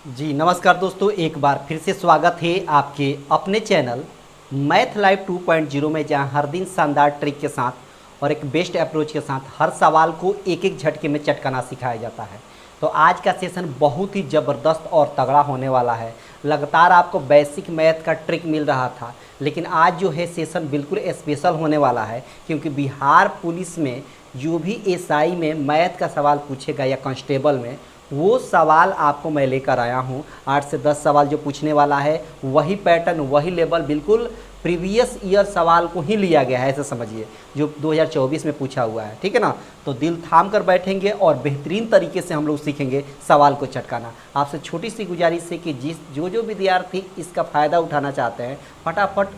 जी नमस्कार दोस्तों, एक बार फिर से स्वागत है आपके अपने चैनल मैथ लाइव 2.0 में, जहां हर दिन शानदार ट्रिक के साथ और एक बेस्ट अप्रोच के साथ हर सवाल को एक एक झटके में चटकाना सिखाया जाता है। तो आज का सेशन बहुत ही ज़बरदस्त और तगड़ा होने वाला है। लगातार आपको बेसिक मैथ का ट्रिक मिल रहा था, लेकिन आज जो है सेशन बिल्कुल स्पेशल होने वाला है, क्योंकि बिहार पुलिस में जो भी एसआई में मैथ का सवाल पूछेगा या कांस्टेबल में, वो सवाल आपको मैं लेकर आया हूँ। 8 से 10 सवाल जो पूछने वाला है वही पैटर्न, वही लेवल, बिल्कुल प्रीवियस ईयर सवाल को ही लिया गया है, ऐसे समझिए, जो 2024 में पूछा हुआ है। ठीक है ना? तो दिल थाम कर बैठेंगे और बेहतरीन तरीके से हम लोग सीखेंगे सवाल को चटकाना। आपसे छोटी सी गुजारिश है कि जो विद्यार्थी इसका फ़ायदा उठाना चाहते हैं, फटाफट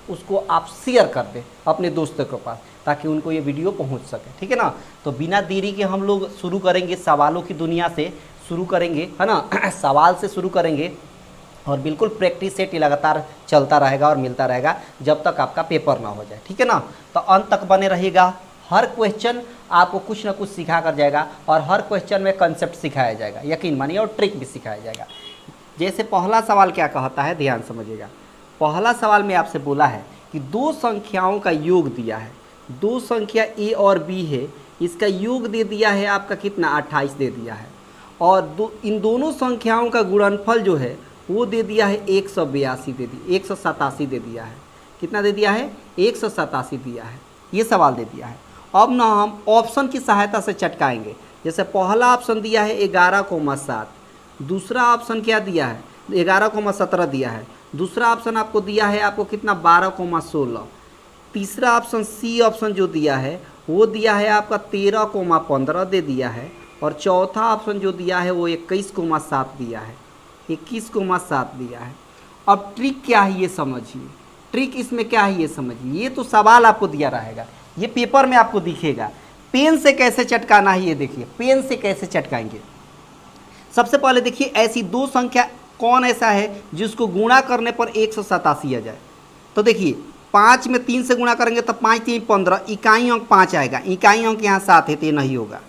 उसको आप शेयर कर दें अपने दोस्तों के पास, ताकि उनको ये वीडियो पहुंच सके। ठीक है ना? तो बिना देरी के हम लोग शुरू करेंगे, सवालों की दुनिया से शुरू करेंगे, है ना? सवाल से शुरू करेंगे और बिल्कुल प्रैक्टिस सेट लगातार चलता रहेगा और मिलता रहेगा जब तक आपका पेपर ना हो जाए। ठीक है ना? तो अंत तक बने रहिएगा। हर क्वेश्चन आपको कुछ ना कुछ सिखा कर जाएगा और हर क्वेश्चन में कंसेप्ट सिखाया जाएगा, यकीन मानिए, और ट्रिक भी सिखाया जाएगा। जैसे पहला सवाल क्या कहता है, ध्यान समझिएगा। पहला सवाल में आपसे बोला है कि दो संख्याओं का योग दिया है, दो संख्या ए और बी है, इसका योग दे दिया है आपका कितना, 28 दे दिया है, और इन दोनों संख्याओं का गुणनफल जो है वो दे दिया है 182 दे दी 187 दे दिया है। कितना दे दिया है? 187 दिया है। ये सवाल दे दिया है। अब ना हम ऑप्शन की सहायता से चटकाएंगे। जैसे पहला ऑप्शन दिया है 11,7, दूसरा ऑप्शन क्या दिया है, 11,17 दिया है, दूसरा ऑप्शन आपको दिया है आपको कितना, 12,16, तीसरा ऑप्शन सी ऑप्शन जो दिया है वो दिया है आपका 13,15 दे दिया है, और चौथा ऑप्शन जो दिया है वो 21,7 दिया है, 21,7 दिया है। अब ट्रिक क्या है ये समझिए, ट्रिक इसमें क्या है ये समझिए। ये तो सवाल आपको दिया रहेगा, ये पेपर में आपको दिखेगा। पेन से कैसे चटकाना है ये देखिए, पेन से कैसे चटकाएंगे। सबसे पहले देखिए, ऐसी दो संख्या कौन ऐसा है जिसको गुणा करने पर 187 आ जाए। तो देखिए, 5 में 3 से गुणा करेंगे तो 5 3 15, इकाई अंक 5 आएगा, इकाई अंक यहाँ 7 है तो ये नहीं होगा।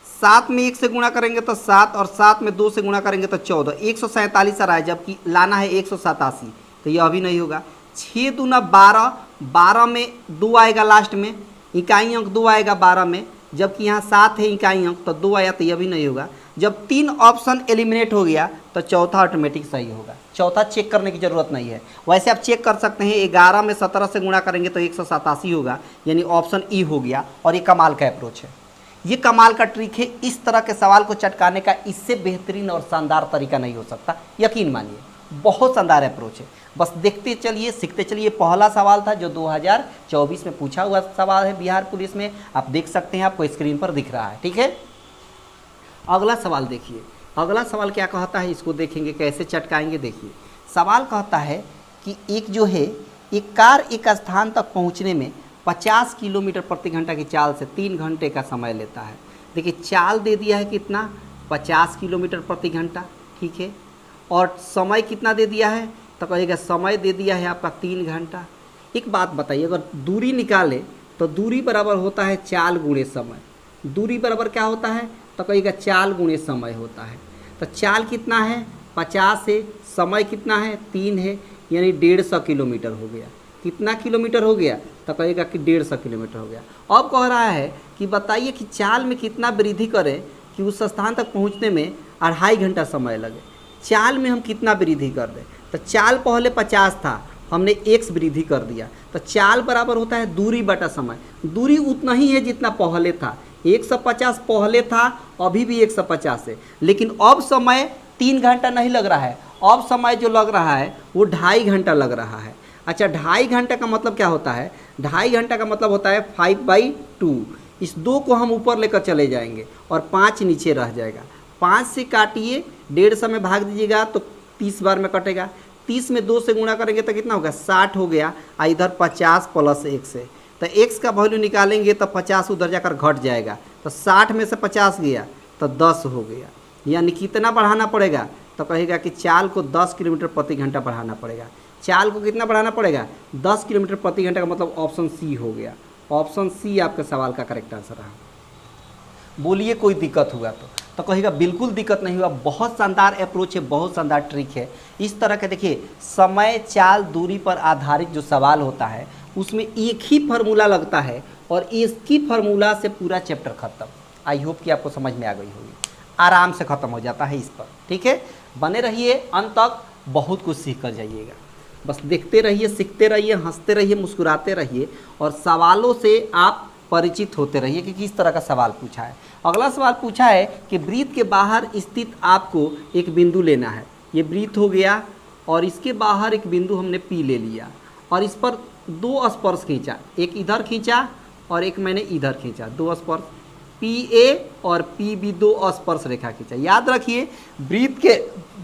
7 में 1 से गुणा करेंगे तो 7, और 7 में 2 से गुणा करेंगे तो 14, 147 आ रहा है, जबकि लाना है 187, तो ये अभी नहीं होगा। 6 दूना 12, 12 में 2 आएगा लास्ट में, इकाई अंक 2 आएगा 12 में, जबकि यहाँ 7 है इकाई अंक, तो 2 आया तो ये भी नहीं होगा। जब 3 ऑप्शन एलिमिनेट हो गया तो चौथा ऑटोमेटिक सही होगा, चौथा चेक करने की ज़रूरत नहीं है। वैसे आप चेक कर सकते हैं, 11 में 17 से गुणा करेंगे तो 187 होगा, यानी ऑप्शन ई हो गया। और ये कमाल का अप्रोच है, ये कमाल का ट्रिक है। इस तरह के सवाल को चटकाने का इससे बेहतरीन और शानदार तरीका नहीं हो सकता, यकीन मानिए, बहुत शानदार अप्रोच है। बस देखते चलिए, सीखते चलिए। पहला सवाल था जो 2024 में पूछा हुआ सवाल है बिहार पुलिस में, आप देख सकते हैं, आपको स्क्रीन पर दिख रहा है। ठीक है? अगला सवाल देखिए, अगला सवाल क्या कहता है, इसको देखेंगे कैसे चटकाएंगे। देखिए, सवाल कहता है कि एक जो है, एक कार एक स्थान तक पहुंचने में 50 किलोमीटर प्रति घंटा की चाल से 3 घंटे का समय लेता है। देखिए, चाल दे दिया है कितना, 50 किलोमीटर प्रति घंटा, ठीक है, और समय कितना दे दिया है, तो कहेगा समय दे दिया है आपका 3 घंटा। एक बात बताइए, अगर दूरी निकाले तो दूरी बराबर होता है चाल गुणे समय, दूरी बराबर क्या होता है, तो कहेगा चाल गुणे समय होता है। तो चाल कितना है, 50 है, समय कितना है, 3 है, यानी 150 किलोमीटर हो गया। कितना किलोमीटर हो गया, तो कहेगा कि 150 किलोमीटर हो गया। अब कह रहा है कि बताइए कि चाल में कितना वृद्धि करें कि उस स्थान तक पहुंचने में 2.5 घंटा समय लगे। चाल में हम कितना वृद्धि कर दें, तो चाल पहले 50 था, हमने x वृद्धि कर दिया, तो चाल बराबर होता है दूरी बटा समय। दूरी उतना ही है जितना पहले था, 150 पहले था, अभी भी 150 है, लेकिन अब समय 3 घंटा नहीं लग रहा है, अब समय जो लग रहा है वो 2.5 घंटा लग रहा है। अच्छा, 2.5 घंटा का मतलब क्या होता है, 2.5 घंटा का मतलब होता है 5/2। इस 2 को हम ऊपर लेकर चले जाएंगे और 5 नीचे रह जाएगा। 5 से काटिए, 150 में भाग दीजिएगा तो 30 बार में कटेगा। 30 में 2 से गुणा करेंगे तो कितना होगा, 60 हो गया, और इधर 50 प्लस 1 से, तो x का वैल्यू निकालेंगे तो 50 उधर जाकर घट जाएगा, तो 60 में से 50 गया तो 10 हो गया। यानी कितना बढ़ाना पड़ेगा, तो कहेगा कि चाल को 10 किलोमीटर प्रति घंटा बढ़ाना पड़ेगा। चाल को कितना बढ़ाना पड़ेगा, 10 किलोमीटर प्रति घंटा का मतलब ऑप्शन सी हो गया। ऑप्शन सी आपके सवाल का करेक्ट आंसर रहा। बोलिए कोई दिक्कत हुआ तो कहेगा बिल्कुल दिक्कत नहीं हुआ, बहुत शानदार अप्रोच है, बहुत शानदार ट्रिक है। इस तरह के देखिए समय चाल दूरी पर आधारित जो सवाल होता है उसमें एक ही फार्मूला लगता है और इसकी फार्मूला से पूरा चैप्टर खत्म। आई होप कि आपको समझ में आ गई होगी, आराम से ख़त्म हो जाता है इस पर। ठीक है, बने रहिए अंत तक, बहुत कुछ सीख कर जाइएगा। बस देखते रहिए, सीखते रहिए, हंसते रहिए, मुस्कुराते रहिए और सवालों से आप परिचित होते रहिए कि किस तरह का सवाल पूछा है। अगला सवाल पूछा है कि वृत्त के बाहर स्थित आपको एक बिंदु लेना है। ये वृत्त हो गया और इसके बाहर एक बिंदु हमने पी ले लिया और इस पर दो स्पर्श खींचा, एक इधर खींचा और एक मैंने इधर खींचा, दो स्पर्श PA और PB दो स्पर्श रेखा खींचा। याद रखिए वृत्त के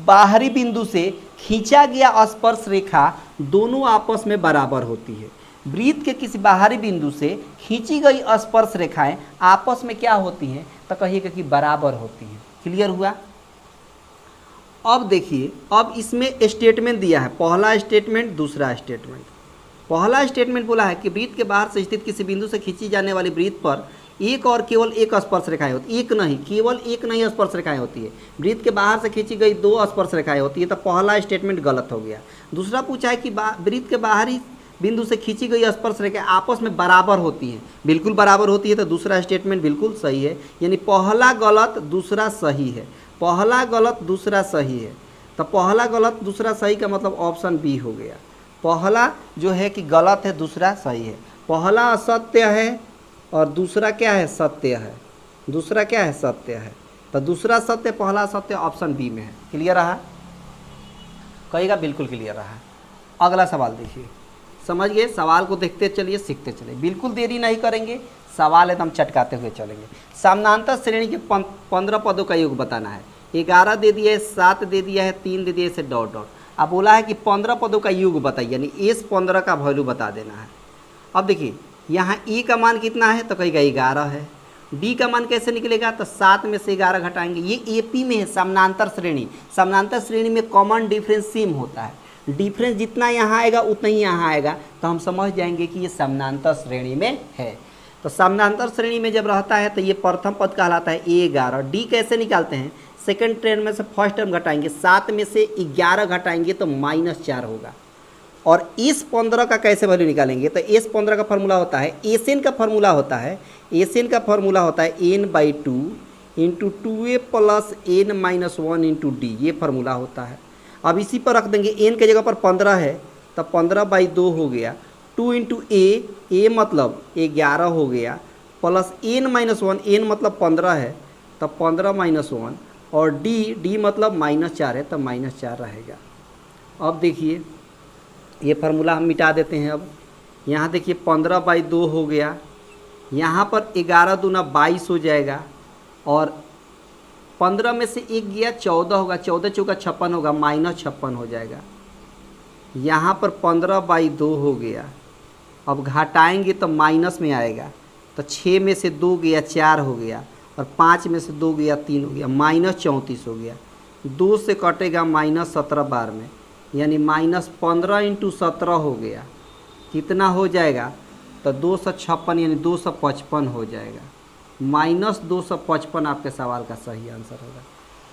बाहरी बिंदु से खींचा गया स्पर्श रेखा दोनों आपस में बराबर होती है। वृत्त के किसी बाहरी बिंदु से खींची गई स्पर्श रेखाएं आपस में क्या होती हैं, तो कहिएगा कि बराबर होती हैं। क्लियर हुआ? अब देखिए, अब इसमें स्टेटमेंट दिया है, पहला स्टेटमेंट, दूसरा स्टेटमेंट। पहला स्टेटमेंट बोला है कि वृत्त के बाहर से स्थित किसी बिंदु से खींची जाने वाली वृत्त पर एक और केवल एक स्पर्श रेखाएं होती, एक नहीं, केवल एक नहीं स्पर्श रेखाएं होती है। वृत्त के बाहर से खींची गई दो स्पर्श रेखाएं होती है, तो पहला स्टेटमेंट गलत हो गया। दूसरा पूछा है कि वृत्त के बाहरी बिंदु से खींची गई स्पर्श रेखाएं आपस में बराबर होती हैं, बिल्कुल बराबर होती है, तो दूसरा स्टेटमेंट बिल्कुल सही है। यानी पहला गलत दूसरा सही है, पहला गलत दूसरा सही है। तो पहला गलत दूसरा सही का मतलब ऑप्शन बी हो गया। पहला जो है कि गलत है, दूसरा सही है। पहला असत्य है और दूसरा क्या है, सत्य है। दूसरा क्या है, सत्य है। तो दूसरा सत्य, पहला सत्य, ऑप्शन बी में है। क्लियर रहा? कहेगा बिल्कुल क्लियर रहा। अगला सवाल देखिए, समझ गए? सवाल को देखते चलिए, सीखते चलिए, बिल्कुल देरी नहीं करेंगे, सवाल एकदम चटकाते हुए चलेंगे। समानांतर श्रेणी के 15 पदों का योग बताना है। 11 दे दिया है, 7 दे दिया है, 3 दे दिया है, डॉट डॉट। अब बोला है कि 15 पदों का योग बताइए, यानी इस 15 का वैल्यू बता देना है। अब देखिए यहाँ E का मान कितना है, तो कहेगा 11 है। D का मान कैसे निकलेगा, तो 7 में से 11 घटाएंगे। ये AP में है समानांतर श्रेणी। समानांतर श्रेणी में कॉमन डिफरेंस सेम होता है, डिफरेंस जितना यहाँ आएगा उतना ही यहाँ आएगा, तो हम समझ जाएंगे कि ये समानांतर श्रेणी में है। तो समानांतर श्रेणी में जब रहता है तो ये प्रथम पद कहलाता है 11। D कैसे निकालते हैं, सेकंड टर्म में से फर्स्ट टर्म घटाएंगे, 7 में से 11 घटाएंगे तो -4 होगा। और इस 15 का कैसे वैल्यू निकालेंगे, तो इस 15 का फार्मूला होता है, एसएन का फार्मूला होता है, एसएन का फार्मूला होता है n/2 into 2a plus n-1 into D, ये फार्मूला होता है। अब इसी पर रख देंगे, n के जगह पर 15 है तो 15/2 हो गया, 2 इंटू a मतलब 11 हो गया, प्लस n-1, n मतलब 15 है तो 15-1, और d मतलब -4 है तो -4 रहेगा। अब देखिए ये फार्मूला हम मिटा देते हैं। अब यहाँ देखिए 15/2 हो गया, यहाँ पर 11 दूना 22 हो जाएगा, और 15 में से 1 गया 14 होगा, 14 चौका 56 होगा, -56 हो जाएगा। यहाँ पर 15/2 हो गया, अब घटाएंगे तो माइनस में आएगा, तो 6 में से 2 गया 4 हो गया, और 5 में से 2 गया 3 हो गया, -34 हो गया। 2 से कटेगा -17 बार में, यानी -15 इंटू 17 हो गया, कितना हो जाएगा, तो 256 यानी 255 हो जाएगा। -255 आपके सवाल का सही आंसर होगा।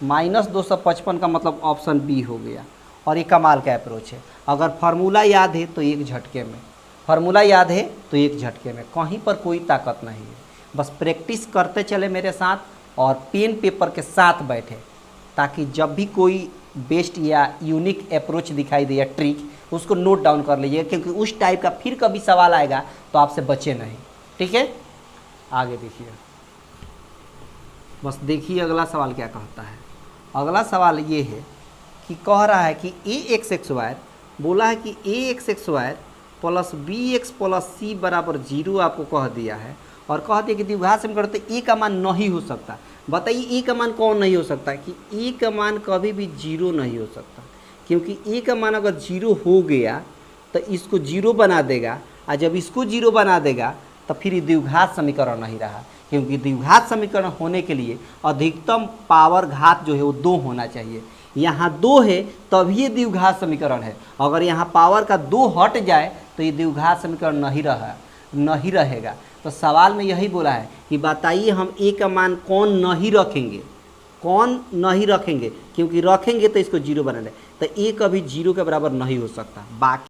-255 का मतलब ऑप्शन बी हो गया। और ये कमाल का अप्रोच है, अगर फार्मूला याद है तो एक झटके में, फार्मूला याद है तो एक झटके में, कहीं पर कोई ताकत नहीं है। बस प्रैक्टिस करते चले मेरे साथ और पेन पेपर के साथ बैठे, ताकि जब भी कोई बेस्ट या यूनिक अप्रोच दिखाई दे या ट्रिक, उसको नोट डाउन कर लीजिए, क्योंकि उस टाइप का फिर कभी सवाल आएगा तो आपसे बचे नहीं। ठीक है, आगे देखिए, बस देखिए अगला सवाल क्या कहता है। अगला सवाल ये है कि कह रहा है कि ax(x)y बोला है कि ax(x)y plus bx plus c बराबर 0 आपको कह दिया है, और कह दिया कि द्विघात समीकरण तो a का मान नहीं हो सकता। बताइए a का मान कौन नहीं हो सकता, कि a का मान कभी भी 0 नहीं हो सकता, क्योंकि a का मान अगर 0 हो गया तो इसको 0 बना देगा, और जब इसको 0 बना देगा तो फिर ये द्विघात समीकरण नहीं रहा, क्योंकि द्विघात समीकरण होने के लिए अधिकतम पावर घात जो है वो 2 होना चाहिए। यहाँ 2 है तभी ये द्विघात समीकरण है, अगर यहाँ पावर का 2 हट जाए तो ये द्विघात समीकरण नहीं रहा। नहीं रहेगा। तो सवाल में यही बोला है कि बताइए हम ए का मान कौन नहीं रखेंगे, कौन नहीं रखेंगे, क्योंकि रखेंगे तो इसको जीरो बना ले, तो ए कभी जीरो के बराबर नहीं हो सकता। बाकी